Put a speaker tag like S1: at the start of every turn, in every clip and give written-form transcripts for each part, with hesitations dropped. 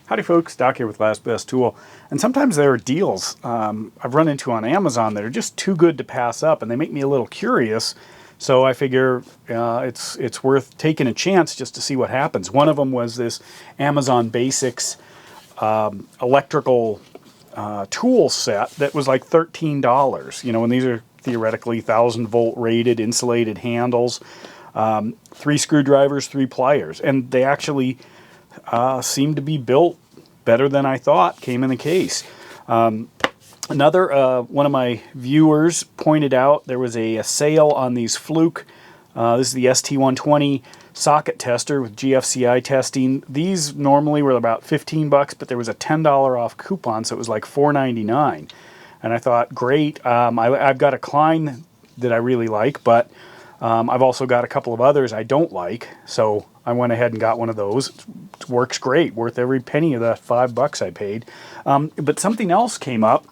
S1: Howdy folks, Doc here with Last Best Tool. And sometimes there are deals I've run into on Amazon that are just too good to pass up, and they make me a little curious. So I figure it's worth taking a chance just to see what happens. One of them was this Amazon Basics electrical tool set that was like $13. You know, and these are theoretically 1,000-volt rated insulated handles, 3 screwdrivers, 3 pliers, and they actually seemed to be built better than I thought came in the case. Another one of my viewers pointed out there was a sale on these Fluke. This is the ST120 socket tester with GFCI testing. These normally were about 15 bucks, but there was a $10 off coupon, so it was like $4.99. And I thought, great. I've got a Klein that I really like, but I've also got a couple of others I don't like, so I went ahead and got one of those. It works great, worth every penny of the $5 I paid. But something else came up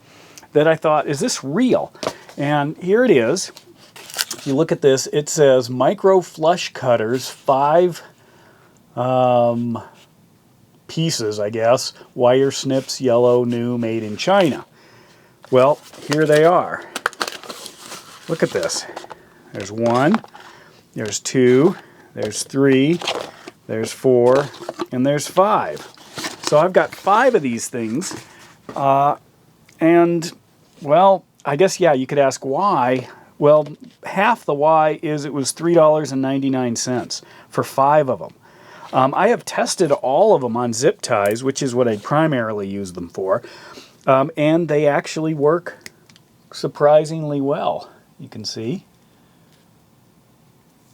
S1: that I thought, is this real? And here it is. If you look at this, it says micro flush cutters, 5 pieces, I guess. Wire snips, yellow, new, made in China. Well, here they are. Look at this. There's 1, there's 2, there's 3, there's 4, and there's 5. So I've got 5 of these things, and, well, I guess, yeah, you could ask why. Well, half the why is it was $3.99 for 5 of them. I have tested all of them on zip ties, which is what I primarily use them for, and they actually work surprisingly well. You can see.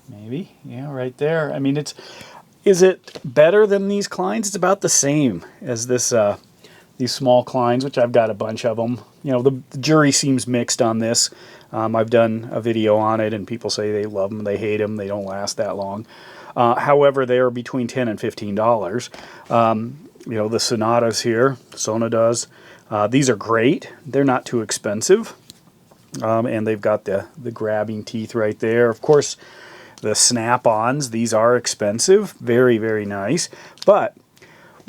S1: Maybe, yeah, right there. I mean, is it better than these Kleins? It's about the same as this these small Kleins, which I've got a bunch of them. You know, the jury seems mixed on this. I've done a video on it, and people say they love them, they hate them, they don't last that long. However, they are between $10 and $15. You know, the Sonatas here, Sonadas, these are great. They're not too expensive, and they've got the grabbing teeth right there. Of course, the snap-ons, these are expensive, very, very nice. But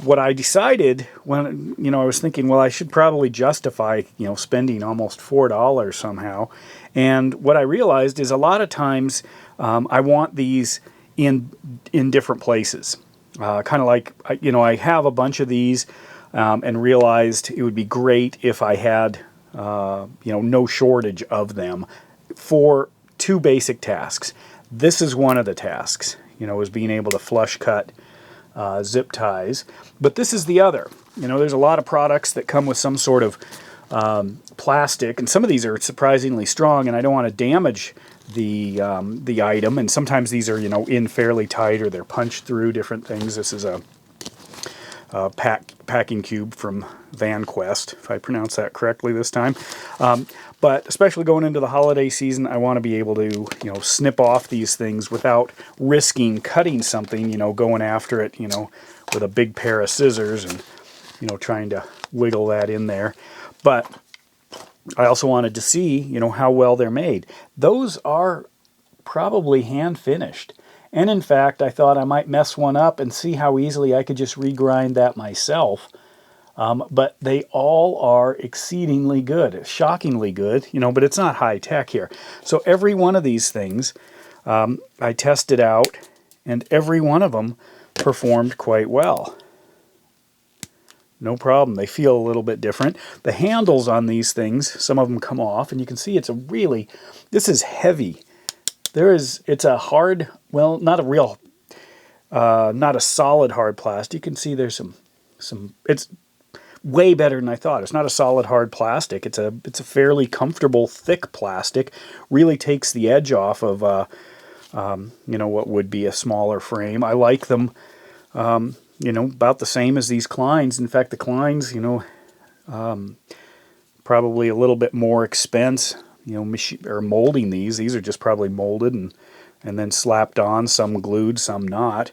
S1: what I decided when, you know, I was thinking, well, I should probably justify, you know, spending almost $4 somehow. And what I realized is a lot of times I want these in different places. Kind of like, you know, I have a bunch of these and realized it would be great if I had, you know, no shortage of them for 2 basic tasks. This is one of the tasks, you know, is being able to flush cut zip ties. But this is the other. You know, there's a lot of products that come with some sort of plastic, and some of these are surprisingly strong, and I don't want to damage the item. And sometimes these are, you know, in fairly tight, or they're punched through different things. This is a packing cube from VanQuest, if I pronounce that correctly this time. But especially going into the holiday season, I want to be able to, you know, snip off these things without risking cutting something, you know, going after it, you know, with a big pair of scissors and, you know, trying to wiggle that in there. But I also wanted to see, you know, how well they're made. Those are probably hand finished. And in fact, I thought I might mess one up and see how easily I could just regrind that myself. But they all are exceedingly good, shockingly good, you know, but it's not high tech here. So every one of these things I tested out, and every one of them performed quite well. No problem. They feel a little bit different. The handles on these things, some of them come off, and you can see this is heavy. It's a hard, well, not a solid hard plastic. You can see there's it's way better than I thought. It's not a solid hard plastic. It's a fairly comfortable thick plastic. Really takes the edge off of you know, what would be a smaller frame. I like them, you know, about the same as these Kleins. In fact, the Kleins, you know, probably a little bit more expense. You know, molding these. These are just probably molded and then slapped on. Some glued, some not.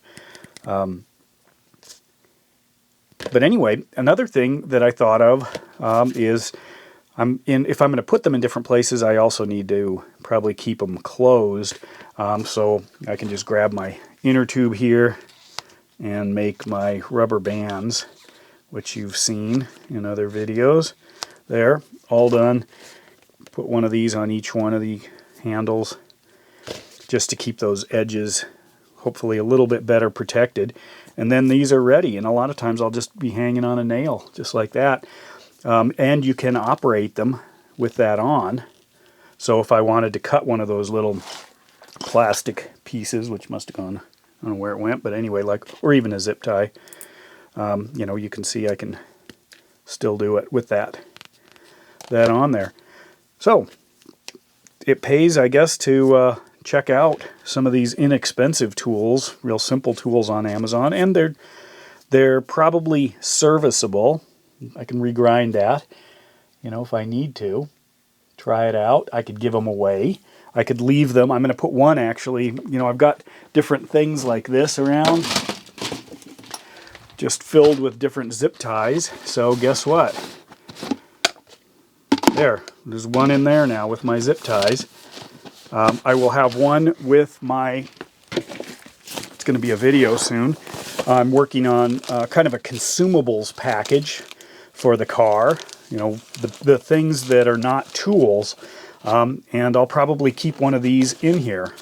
S1: But anyway, another thing that I thought of is if I'm going to put them in different places, I also need to probably keep them closed. So I can just grab my inner tube here and make my rubber bands which you've seen in other videos. There, all done. Put one of these on each one of the handles just to keep those edges hopefully a little bit better protected. And then these are ready, and a lot of times I'll just be hanging on a nail just like that. And you can operate them with that on. So if I wanted to cut one of those little plastic pieces, which must have gone, I don't know where it went, but anyway, like, or even a zip tie, you know, you can see I can still do it with that on there. So it pays, I guess, to check out some of these inexpensive tools, real simple tools on Amazon, and they're probably serviceable. I can regrind that, you know, if I need to. Try it out. I could give them away. I could leave them. I'm going to put one, actually. You know, I've got different things like this around, just filled with different zip ties. So guess what? There's one in there now with my zip ties. I will have one with my, it's going to be a video soon. I'm working on kind of a consumables package for the car. You know, the things that are not tools. And I'll probably keep one of these in here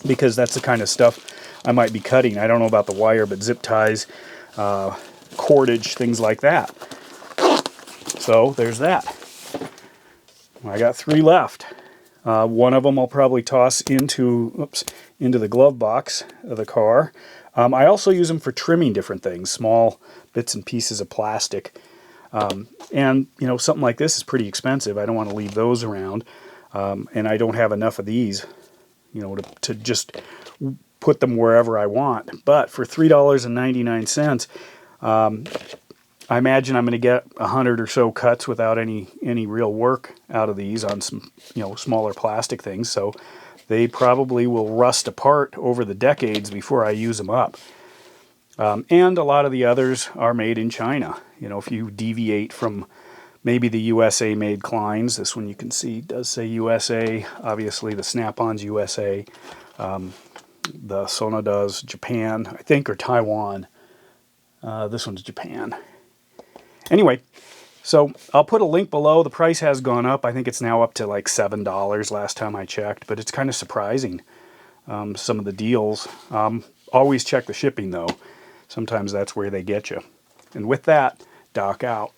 S1: because that's the kind of stuff I might be cutting. I don't know about the wire, but zip ties, cordage, things like that. So there's that. I got 3 left. One of them I'll probably toss into the glove box of the car. I also use them for trimming different things, small bits and pieces of plastic. And, you know, something like this is pretty expensive. I don't want to leave those around. And I don't have enough of these, you know, to just put them wherever I want. But for $3.99, I imagine I'm going to get 100 or so cuts without any real work out of these on some, you know, smaller plastic things. So they probably will rust apart over the decades before I use them up. And a lot of the others are made in China. You know, if you deviate from maybe the USA-made Kleins, this one you can see does say USA. Obviously, the Snap-on's USA. The Sonoda's Japan, I think, or Taiwan. This one's Japan. Anyway, so I'll put a link below. The price has gone up. I think it's now up to like $7 last time I checked, but it's kind of surprising, some of the deals. Always check the shipping, though. Sometimes that's where they get you. And with that, Doc out.